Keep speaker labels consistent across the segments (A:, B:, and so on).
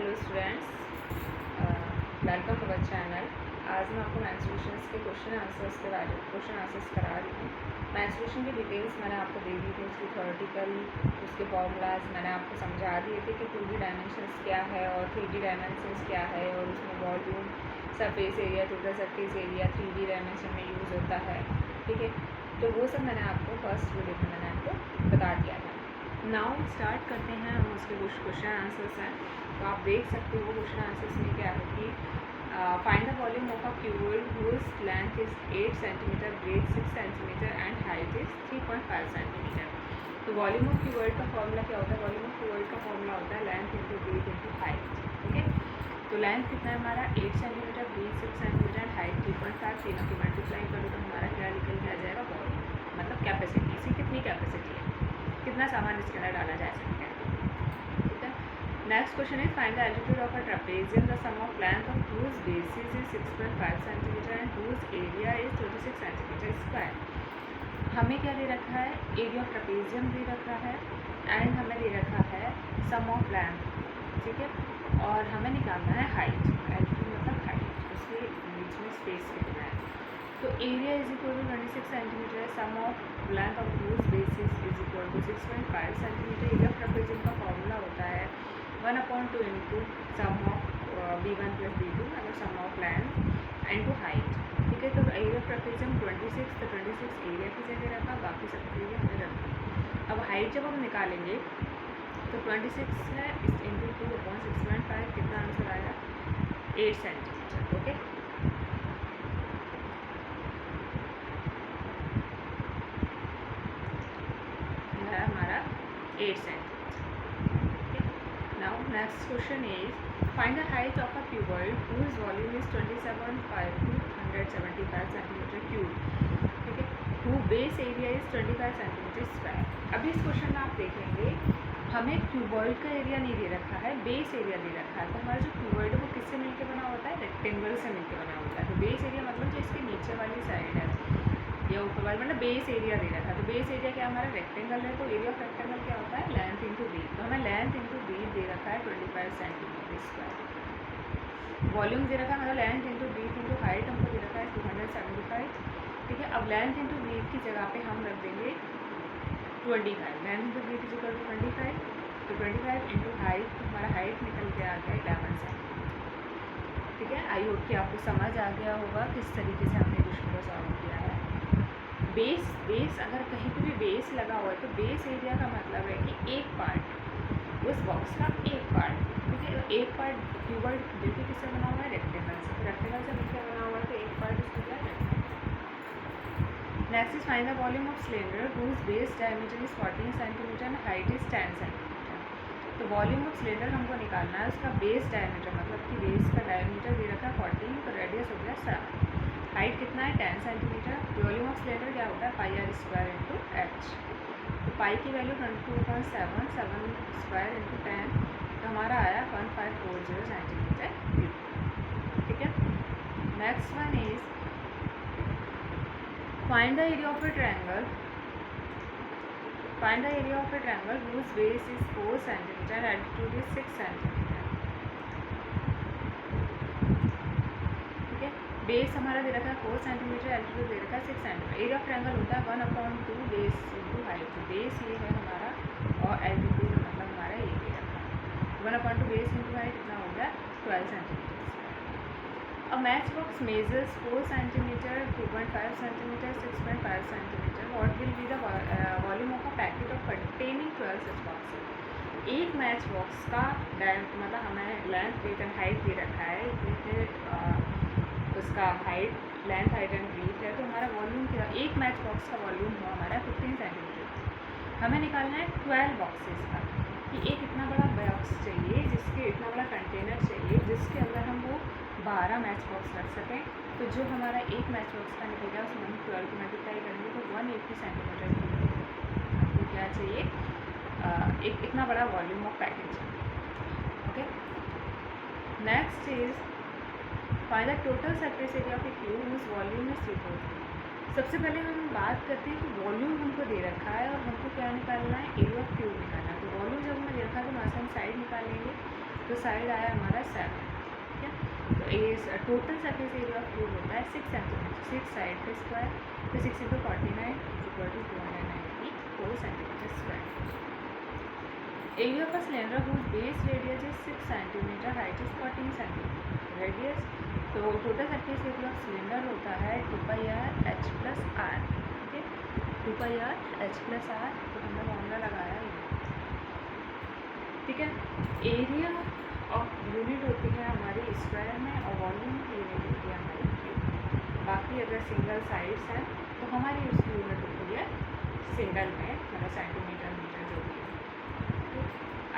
A: Hello students, welcome to our channel. आज मैं आपको मेंस्ट्रुएशंस के क्वेश्चन आंसर्स करा रही हूँ। मेंस्ट्रुएशन की डिटेल्स मैंने आपको दे दी थी, उसकी थ्योरेटिकल उसके फॉर्मूलाज मैंने आपको समझा दिए थे कि 2D डायमेंशंस क्या है और 3D डायमेंशंस क्या है, और उसमें volume, surface area, total surface area 3D dimension में यूज़ होता है। ठीक है, तो वो सब मैंने आपको फर्स्ट वीडियो में मैंने आपको बता दिया था। नाउ स्टार्ट करते हैं हम उसके कुछ क्वेश्चन आंसर्स हैं। तो आप देख सकते हो क्वेश्चन आंसर्स में क्या है कि find the volume of a cuboid whose length is 8 centimetre, breadth 6 centimetre and height is 3.5 centimetre. तो वॉल्यूम ऑफ क्यूबॉइड का फॉर्मूला क्या होता है? वॉल्यूम ऑफ क्यूबॉइड का फॉर्मूला होता है length into breadth into height. ठीक है, तो लेंथ कितना है हमारा 8 centimetre, breadth 6 centimetre and height 3.5। तीनों की मल्टीप्लाई करो तो हमारा क्या निकल के आ जाएगा? वॉल्यूम, मतलब कैपेसिटी। इसकी कितनी कैपेसिटी है, कितना सामान इसके अंदर डाला जा सकता है। ठीक है, next question is find the altitude of a trapezium, the sum of length of whose basis is 6.5 centimetre and whose area is 26 centimetre square. हमें क्या दे रखा है? एरिया ऑफ ट्रेपेजियम दे रखा है एंड हमें दे रखा है सम ऑफ लेंथ। ठीक है, और हमें निकालना है हाइट। एल्टीट्यूड मतलब हाइट, उसके बीच में स्पेस कितना है। तो area is equal to 26 centimetre है, sum of length of whose basis is equal to 6.5 centimetre. Area of trapezium का फॉर्मूला होता है 1/2 into sum of b1 plus b2, मतलब सम ऑफ लेंथ इंटू हाइट। ठीक है, तो एरिया ऑफ ट्रेपेजियम 26, तो 26 area की जगह रखा, बाकी सब एरिया हमने रखा। अब हाइट जब हम निकालेंगे तो 26 है इस इंटू 2/6.5, कितना आंसर आया? 8 सेंटीमीटर। ओके, हमारा 8 centimetre. Now next question is find the height of a cuboid whose volume is 27.5 centimetre cube. ठीक है, whose base area is 25 centimetre square. अभी इस क्वेश्चन में आप देखेंगे हमें क्यूबॉइड का एरिया नहीं दे रखा है, बेस एरिया दे रखा है। तो हमारा जो क्यूबॉइड है वो किससे मिलकर बना होता है? रेक्टेंगल से मिलकर बना होता है। तो बेस एरिया मतलब जो इसके नीचे वाली साइड है या ऊपर वाली, मतलब बेस एरिया दे रखा है। तो बेस एरिया क्या हमारा? रेक्टेंगल है, तो एरिया ऑफ रेक्टेंगल क्या होता है? Length into breadth. तो हमें लेंथ इंटू ब्रीथ दे रखा है 25 सेंटीमीटर स्क्वायर। वॉल्यूम दे रखा है, मतलब length into breadth into height हमको दे रखा है 275। ठीक है, अब लेंथ इंटू ब्रीथ की जगह पे हम रख देंगे 25। Length into breadth is equal to 25, तो 25 इंटू हाइट, तो हमारा हाइट निकल के आ गया 11 सेंटीमीटर। ठीक है, आई होप कि आपको समझ आ गया होगा किस तरीके से हमने क्वेश्चन को सॉल्व किया है। बेस अगर कहीं पर भी बेस लगा हुआ है तो बेस एरिया का मतलब है कि एक पार्ट, उस बॉक्स का एक पार्ट। ठीक है, तो एक पार्ट क्यूबॉइड देखिए किससे बना हुआ है? रेक्टेंगल से। रेक्टेंगल से मिलकर बना हुआ है तो एक पार्ट उसका क्या है? Next is find the volume of cylinder whose base diameter is 14 centimetre and height is 10 centimetre. तो वॉल्यूम ऑफ सिलेंडर हमको निकालना है, उसका बेस डायमीटर मतलब कि बेस का डायमीटर दे रखा है 14, तो रेडियस हो गया 7, हाइट कितना है? 10 सेंटीमीटर। वॉल्यूम ऑफ सिलेंडर क्या होता है? पाई आर स्क्वायर इंटू एच। तो पाई की वैल्यू 22.7, 7 स्क्वायर इंटू 10, तो हमारा आया 1540 सेंटीमीटर क्यूब। ठीक है, next one is find the area of a triangle whose base is 4 cm and altitude is 6 cm। ठीक है, बेस हमारा दे रखा है 4 सेंटीमीटर, एल्टीट्यूड दे रखा है 6 सेंटीमीटर। एरिया ऑफ ट्रायंगल होता है 1/2 बेस इंटू हाइट। तो बेस ये है हमारा और एल्टीट्यूड मतलब हमारा ये दे रखा है 1/2 बेस इंटू हाइट, इतना हो गया 12 centimetre. A matchbox measures 4 centimeter, 2.5 centimeter, 6.5 centimeter. What will be the volume of a packet of containing 12 such boxes? एक मैच बॉक्स का मतलब हमें लेंथ, ब्रीथ एंड हाइट दे रखा है, उसका height, length, height and breadth है। तो हमारा वॉल्यूम क्या? एक मैच बॉक्स का वॉल्यूम हुआ हमारा 15 सेंटीमीटर। हमें निकालना है 12 बॉक्सेस का, कि एक इतना बड़ा बॉक्स चाहिए, जिसके इतना बड़ा कंटेनर चाहिए जिसके अंदर हम वो 12 मैच बॉक्स रख सकें। तो जो हमारा एक मैच बॉक्स का निकलेगा उसमें हम 12 को मल्टीप्लाई करेंगे तो 180 सेंटीमीटर हमको क्या चाहिए? एक इतना बड़ा वॉल्यूम ऑफ पैकेट चाहिए। Okay, next is find the total surface area of A cube whose volume is 343। सबसे पहले हम बात करते हैं कि वॉल्यूम हमको दे रखा है और हमको क्या निकालना है? एरिया ऑफ क्यूब निकालना है। तो वॉल्यूम जब हमें दे रखा है तो वहाँ से हम साइड निकालेंगे, तो साइड आया हमारा 7, ठीक है। तो ये total surface area of cube होता है 6 सेंटीमीटर, 6 साइड पे स्क्वायर, तो 6 into 49 equal to 294 centimetre square. Area of a cylinder whose base radius is 6 centimetre, height is 14 centimetre, radius, तो total surface area of cylinder होता है 2πr h plus are, ठीक है, 2πr h plus are, तो हमने formula लगाया ये, ठीक है। एरिया ऑफ यूनिट होती है हमारी स्क्वायर में और वॉल्यूम की यूनिट होती है हमारी क्यूब। बाकी अगर सिंगल साइड्स हैं तो हमारी उसकी यूनिट होती है सिंगल में, मतलब सेंटीमीटर मीटर जो भी है।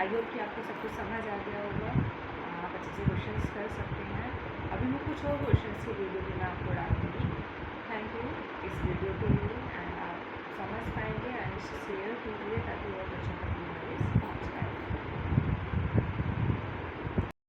A: आई होप कि आपको सब कुछ समझ आ गया होगा, आप अच्छे से क्वेश्चंस कर सकते हैं। अभी मैं कुछ और क्वेश्चंस की वीडियो भी मैं आपको डालूंगी। थैंक यू इस वीडियो के लिए, एंड आप समझ पाएंगे एंड शेयर कीजिए ताकि और बच्चों तक भी नॉलेज पहुँचे।